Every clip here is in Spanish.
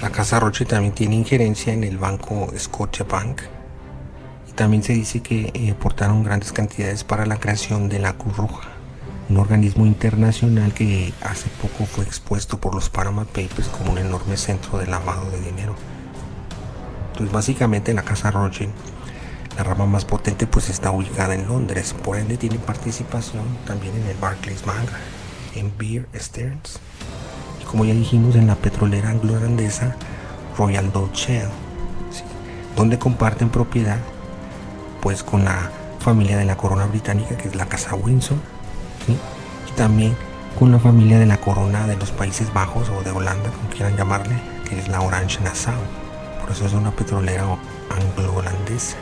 La casa Rothschild también tiene injerencia en el banco Scotiabank y también se dice que aportaron grandes cantidades para la creación de la Cruz Roja, un organismo internacional que hace poco fue expuesto por los Panama Papers como un enorme centro de lavado de dinero. Entonces básicamente la casa Rothschild, la rama más potente, pues está ubicada en Londres, por ende tiene participación también en el Barclays Bank, en Bear Stearns y, como ya dijimos, en la petrolera anglo-holandesa Royal Dutch Shell, ¿sí?, donde comparten propiedad pues con la familia de la corona británica, que es la casa Windsor, ¿sí?, y también con la familia de la corona de los Países Bajos o de Holanda, como quieran llamarle, que es la Orange Nassau. Por eso es una petrolera anglo-holandesa.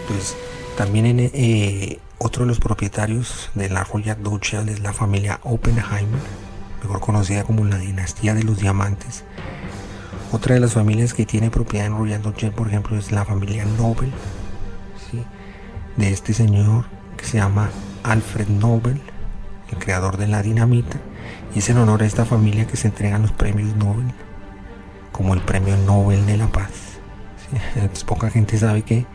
Pues también otro de los propietarios de la Royal Dutch Shell es la familia Oppenheimer, mejor conocida como la dinastía de los diamantes. Otra de las familias que tiene propiedad en Royal Dutch Shell, por ejemplo, es la familia Nobel, ¿sí?, de este señor que se llama Alfred Nobel, el creador de la dinamita, y es en honor a esta familia que se entregan los premios Nobel, como el premio Nobel de la Paz, ¿sí? Pues poca gente sabe que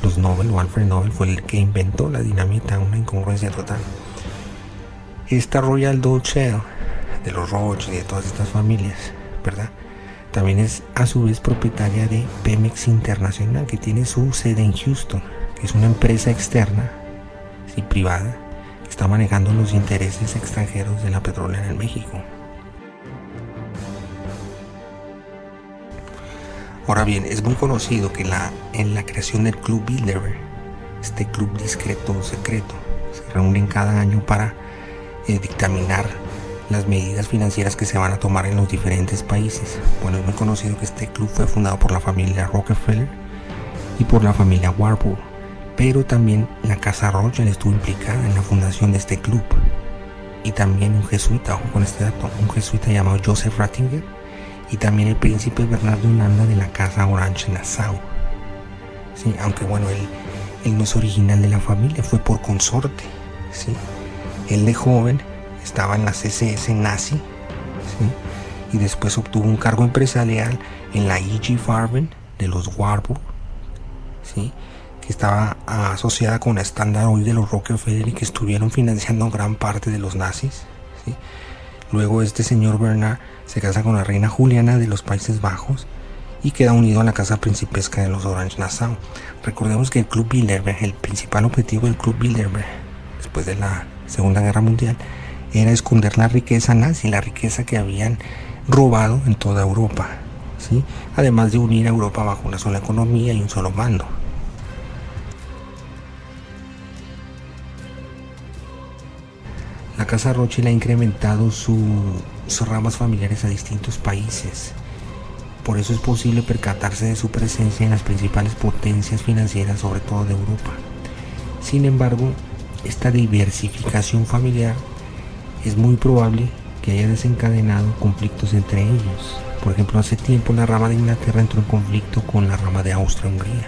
los Nobel o Alfred Nobel fue el que inventó la dinamita, una incongruencia total. Esta Royal Dutch Shell de los Rothschild y de todas estas familias, ¿verdad?, también es a su vez propietaria de Pemex Internacional, que tiene su sede en Houston, que es una empresa externa, sí, privada, que está manejando los intereses extranjeros de la petrolera en México. Ahora bien, es muy conocido que en la creación del Club Bilderberg, este club discreto o secreto, se reúnen cada año para dictaminar las medidas financieras que se van a tomar en los diferentes países. Bueno, es muy conocido que este club fue fundado por la familia Rockefeller y por la familia Warburg, pero también la casa Rothschild estuvo implicada en la fundación de este club, y también un jesuita, ojo con este dato, un jesuita llamado Joseph Ratzinger, y también el príncipe Bernardo de Holanda de la casa Orange Nassau, ¿sí?, aunque bueno, él no es original de la familia, fue por consorte, ¿sí? Él de joven estaba en la CSS nazi, ¿sí?, y después obtuvo un cargo empresarial en la IG Farben de los Warburg, ¿sí?, que estaba asociada con la Standard Oil de los Rockefeller y que estuvieron financiando gran parte de los nazis, ¿sí? Luego este señor Bernard se casa con la reina Juliana de los Países Bajos y queda unido a la casa principesca de los Orange Nassau. Recordemos que el Club Bilderberg, el principal objetivo del Club Bilderberg después de la Segunda Guerra Mundial, era esconder la riqueza nazi, la riqueza que habían robado en toda Europa, ¿sí?, además de unir a Europa bajo una sola economía y un solo mando. La casa Rothschild ha incrementado sus ramas familiares a distintos países. Por eso es posible percatarse de su presencia en las principales potencias financieras, sobre todo de Europa. Sin embargo, esta diversificación familiar es muy probable que haya desencadenado conflictos entre ellos. Por ejemplo, hace tiempo la rama de Inglaterra entró en conflicto con la rama de Austria-Hungría.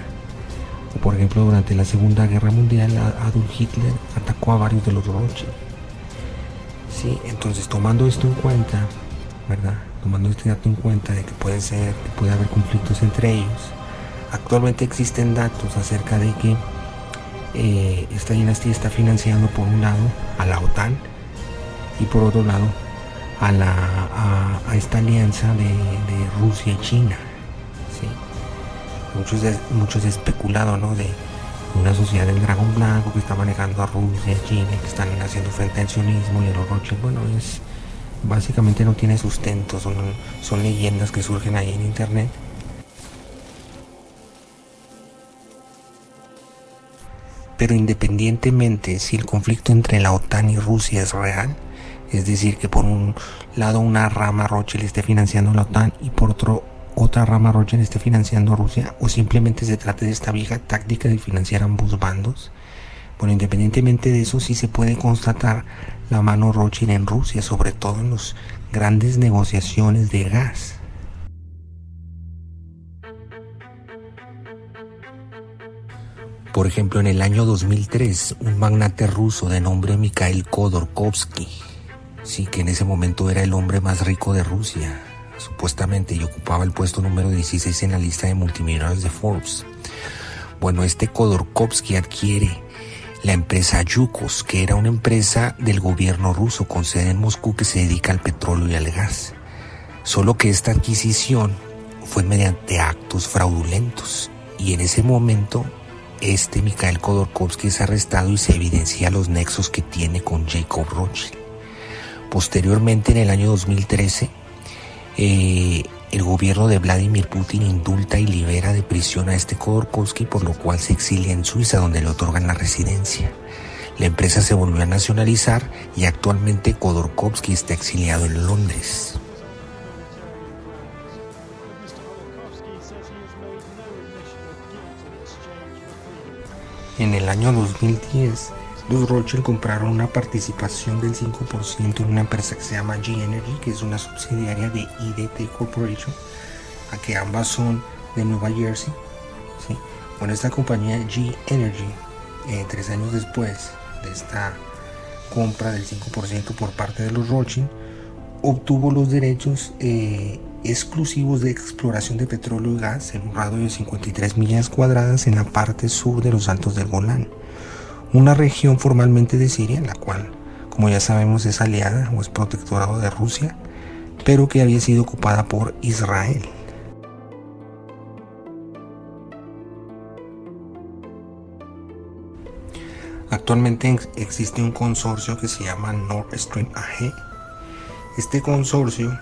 O por ejemplo, durante la Segunda Guerra Mundial, Adolf Hitler atacó a varios de los Rothschild. Sí, entonces tomando esto en cuenta, ¿verdad?, tomando este dato en cuenta de que puede haber conflictos entre ellos, actualmente existen datos acerca de que esta dinastía está financiando por un lado a la OTAN y por otro lado a esta alianza de Rusia y China, ¿sí? Muchos especulado, ¿no?, de una sociedad del dragón blanco que está manejando a Rusia y China, que están haciendo frente al sionismo y a los Rothschild. Bueno, básicamente no tiene sustento, son leyendas que surgen ahí en internet. Pero independientemente si el conflicto entre la OTAN y Rusia es real, es decir, que por un lado una rama Rothschild esté financiando a la OTAN y por otro otra rama Rothschild esté financiando a Rusia, o simplemente se trate de esta vieja táctica de financiar ambos bandos, bueno, independientemente de eso, sí se puede constatar la mano Rothschild en Rusia, sobre todo en las grandes negociaciones de gas. Por ejemplo, en el año 2003, un magnate ruso de nombre Mikhail Khodorkovsky, sí, que en ese momento era el hombre más rico de Rusia, supuestamente, y ocupaba el puesto número 16 en la lista de multimillonarios de Forbes. Bueno, este Khodorkovsky adquiere la empresa Yukos, que era una empresa del gobierno ruso con sede en Moscú que se dedica al petróleo y al gas. Solo que esta adquisición fue mediante actos fraudulentos, y en ese momento Mikhail Khodorkovsky es arrestado y se evidencia los nexos que tiene con Jacob Rothschild. Posteriormente, en el año 2013, el gobierno de Vladimir Putin indulta y libera de prisión a Khodorkovsky, por lo cual se exilia en Suiza, donde le otorgan la residencia. La empresa se volvió a nacionalizar y actualmente Khodorkovsky está exiliado en Londres. En el año 2010, los Rothschild compraron una participación del 5% en una empresa que se llama G-Energy, que es una subsidiaria de IDT Corporation, a que ambas son de Nueva Jersey. ¿Sí? Bueno, esta compañía G-Energy, 3 años después de esta compra del 5% por parte de los Rothschild, obtuvo los derechos exclusivos de exploración de petróleo y gas en un radio de 53 millas cuadradas en la parte sur de los Altos del Golán, una región formalmente de Siria, en la cual, como ya sabemos, es aliada o es protectorado de Rusia, pero que había sido ocupada por Israel. Actualmente existe un consorcio que se llama Nord Stream AG. Este consorcio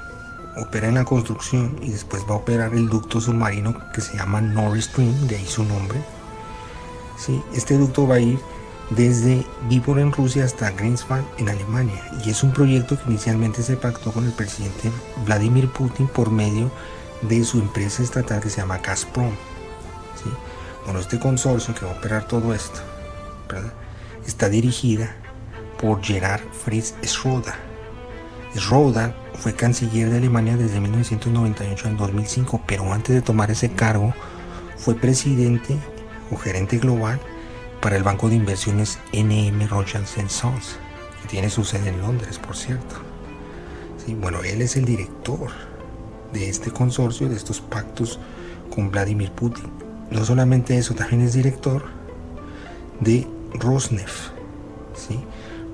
opera en la construcción y después va a operar el ducto submarino que se llama Nord Stream, de ahí su nombre. ¿Sí? Este ducto va a ir desde Viborg en Rusia hasta Greifswald en Alemania, y es un proyecto que inicialmente se pactó con el presidente Vladimir Putin por medio de su empresa estatal que se llama Gazprom. ¿Sí? Bueno, este consorcio que va a operar todo esto, ¿verdad?, está dirigida por Gerhard Fritz Schroeder. Schroeder fue canciller de Alemania desde 1998 al 2005, pero antes de tomar ese cargo fue presidente o gerente global para el banco de inversiones NM Rothschild & Sons, que tiene su sede en Londres, por cierto. Sí, bueno, él es el director de este consorcio, de estos pactos con Vladimir Putin. No solamente eso, también es director de Rosneft. ¿Sí?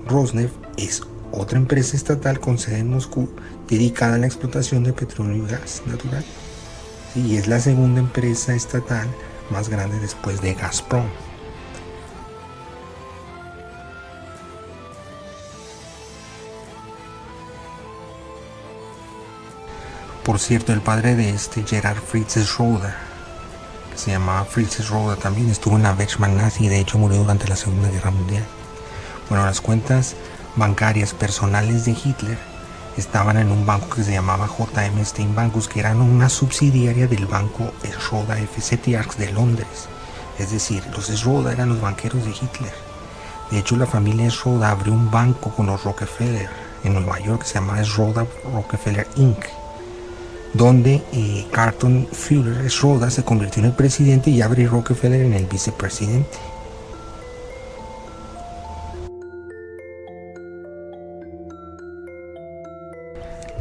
Rosneft es otra empresa estatal con sede en Moscú dedicada a la explotación de petróleo y gas natural. ¿Sí? Y es la segunda empresa estatal más grande después de Gazprom. Por cierto, el padre de Gerhard Fritz Schroeder, que se llamaba Fritz Schroeder, también estuvo en la Wehrmacht nazi y de hecho murió durante la Segunda Guerra Mundial. Bueno, las cuentas bancarias personales de Hitler estaban en un banco que se llamaba JM Steinbankus, que eran una subsidiaria del banco Schroeder FZ de Londres. Es decir, los Schroeder eran los banqueros de Hitler. De hecho, la familia Schroeder abrió un banco con los Rockefeller en Nueva York que se llamaba Schroeder Rockefeller Inc., donde Carlton Fuller Schroeder se convirtió en el presidente y Avery Rockefeller en el vicepresidente.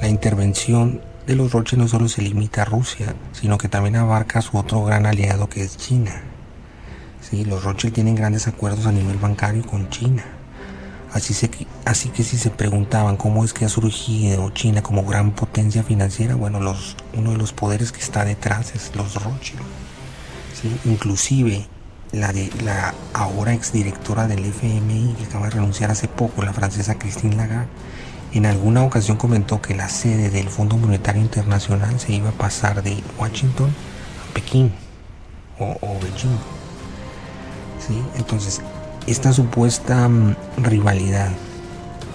La intervención de los Rothschild no solo se limita a Rusia, sino que también abarca a su otro gran aliado, que es China. Sí, los Rothschild tienen grandes acuerdos a nivel bancario con China. Así que si se preguntaban cómo es que ha surgido China como gran potencia financiera, bueno, uno de los poderes que está detrás es los Rothschild. ¿Sí? Inclusive la ahora exdirectora del FMI, que acaba de renunciar hace poco, la francesa Christine Lagarde, en alguna ocasión comentó que la sede del Fondo Monetario Internacional se iba a pasar de Washington a Pekín o Beijing. ¿Sí? Entonces, esta supuesta rivalidad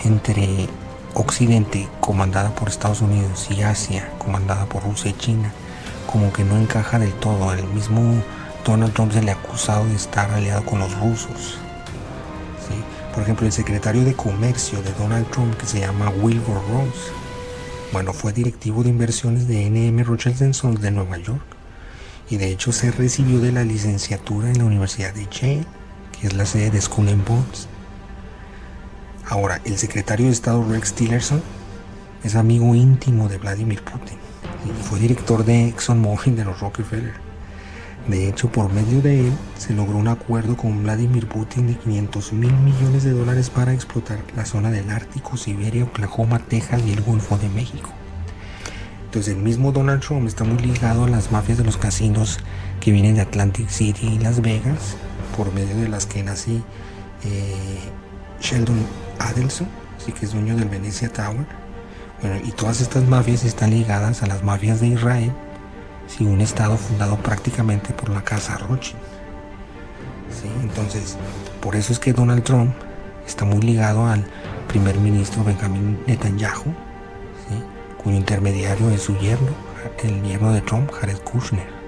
entre Occidente, comandada por Estados Unidos, y Asia, comandada por Rusia y China, como que no encaja del todo. El mismo Donald Trump se le ha acusado de estar aliado con los rusos. ¿Sí? Por ejemplo, el secretario de Comercio de Donald Trump, que se llama Wilbur Ross, bueno, fue directivo de inversiones de NM Rothschild & Sons de Nueva York, y de hecho se recibió de la licenciatura en la Universidad de Yale, que es la sede de Skull and Bones. Ahora, el secretario de Estado Rex Tillerson es amigo íntimo de Vladimir Putin. y fue director de ExxonMobil de los Rockefeller. De hecho, por medio de él se logró un acuerdo con Vladimir Putin de $500 mil millones para explotar la zona del Ártico, Siberia, Oklahoma, Texas y el Golfo de México. Entonces el mismo Donald Trump está muy ligado a las mafias de los casinos que vienen de Atlantic City y Las Vegas, por medio de las que nace Sheldon Adelson, así que es dueño del Venezia Tower. Bueno, y todas estas mafias están ligadas a las mafias de Israel, sí, un estado fundado prácticamente por la casa Rothschild. ¿Sí? Entonces, por eso es que Donald Trump está muy ligado al primer ministro Benjamin Netanyahu, ¿sí? Cuyo intermediario es su yerno, el yerno de Trump, Jared Kushner.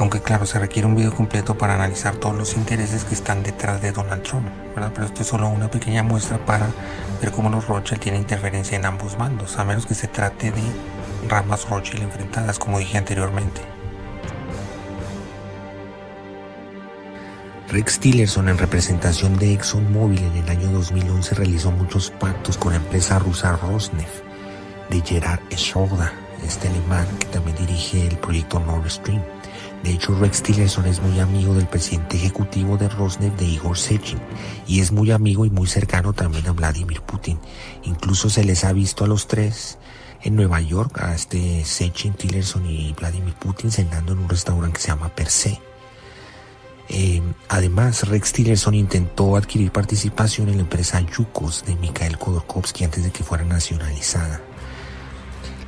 Aunque claro, se requiere un video completo para analizar todos los intereses que están detrás de Donald Trump, ¿verdad? Pero esto es solo una pequeña muestra para ver cómo los Rothschild tienen interferencia en ambos bandos, a menos que se trate de ramas Rothschild enfrentadas, como dije anteriormente. Rex Tillerson, en representación de ExxonMobil en el año 2011, realizó muchos pactos con la empresa rusa Rosneft de Gerhard Schroeder, este alemán que también dirige el proyecto Nord Stream. De hecho, Rex Tillerson es muy amigo del presidente ejecutivo de Rosneft, de Igor Sechin, y es muy amigo y muy cercano también a Vladimir Putin. Incluso se les ha visto a los tres en Nueva York, a Sechin, Tillerson y Vladimir Putin, cenando en un restaurante que se llama Per Se. Además, Rex Tillerson intentó adquirir participación en la empresa Yukos de Mikhail Khodorkovsky antes de que fuera nacionalizada.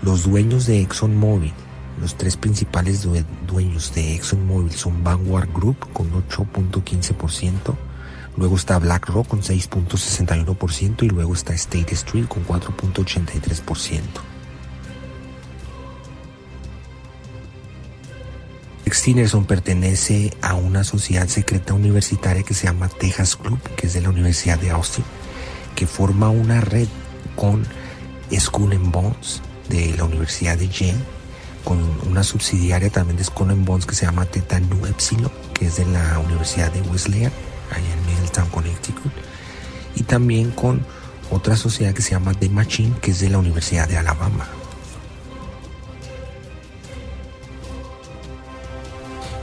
Los dueños de ExxonMobil, los tres principales dueños de ExxonMobil son Vanguard Group con 8.15%, luego está BlackRock con 6.61% y luego está State Street con 4.83%. Rex Tillerson pertenece a una sociedad secreta universitaria que se llama Texas Club, que es de la Universidad de Austin, que forma una red con Skull and Bones de la Universidad de Yale, con una subsidiaria también de Skull and Bones que se llama Theta Nu Epsilon, que es de la Universidad de Wesleyan, allá en Middletown, Connecticut, y también con otra sociedad que se llama The Machine, que es de la Universidad de Alabama.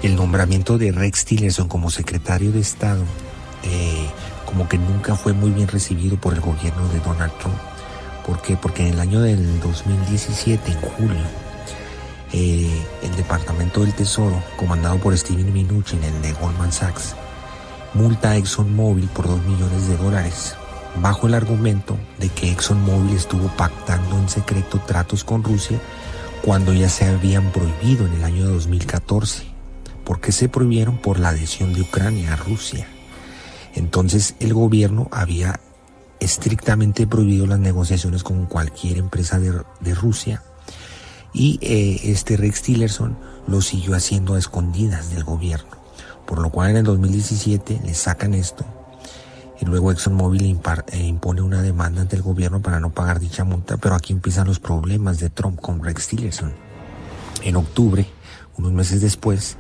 El nombramiento de Rex Tillerson como secretario de Estado como que nunca fue muy bien recibido por el gobierno de Donald Trump. ¿Por qué? Porque en el año del 2017, en julio, el Departamento del Tesoro, comandado por Steven Mnuchin, el de Goldman Sachs, multa a ExxonMobil por $2 millones, bajo el argumento de que ExxonMobil estuvo pactando en secreto tratos con Rusia cuando ya se habían prohibido en el año 2014. ¿Por qué se prohibieron? Por la adhesión de Ucrania a Rusia. Entonces el gobierno había estrictamente prohibido las negociaciones con cualquier empresa de Rusia, y Rex Tillerson lo siguió haciendo a escondidas del gobierno, por lo cual en el 2017 le sacan esto y luego ExxonMobil impone una demanda ante el gobierno para no pagar dicha multa. Pero aquí empiezan los problemas de Trump con Rex Tillerson. En octubre, unos meses después,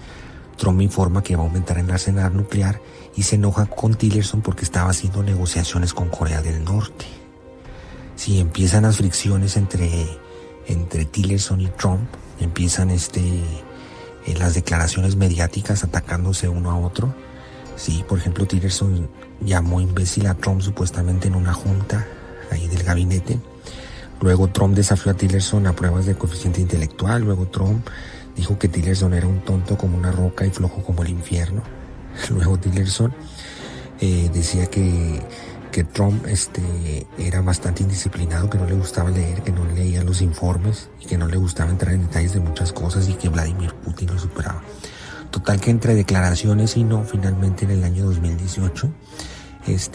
Trump informa que va a aumentar el arsenal nuclear y se enoja con Tillerson porque estaba haciendo negociaciones con Corea del Norte. Si empiezan las fricciones entre Tillerson y Trump, empiezan las declaraciones mediáticas atacándose uno a otro. Sí, por ejemplo, Tillerson llamó imbécil a Trump supuestamente en una junta ahí del gabinete. Luego Trump desafió a Tillerson a pruebas de coeficiente intelectual. Luego Trump dijo que Tillerson era un tonto como una roca y flojo como el infierno. Luego Tillerson decía que Trump era bastante indisciplinado, que no le gustaba leer, que no leía los informes y que no le gustaba entrar en detalles de muchas cosas y que Vladimir Putin lo superaba. Total que entre declaraciones y no, finalmente en el año 2018,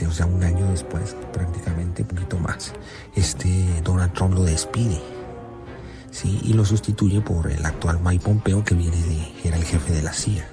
o sea, un año después, prácticamente, un poquito más, Donald Trump lo despide, ¿sí? Y lo sustituye por el actual Mike Pompeo, que era el jefe de la CIA.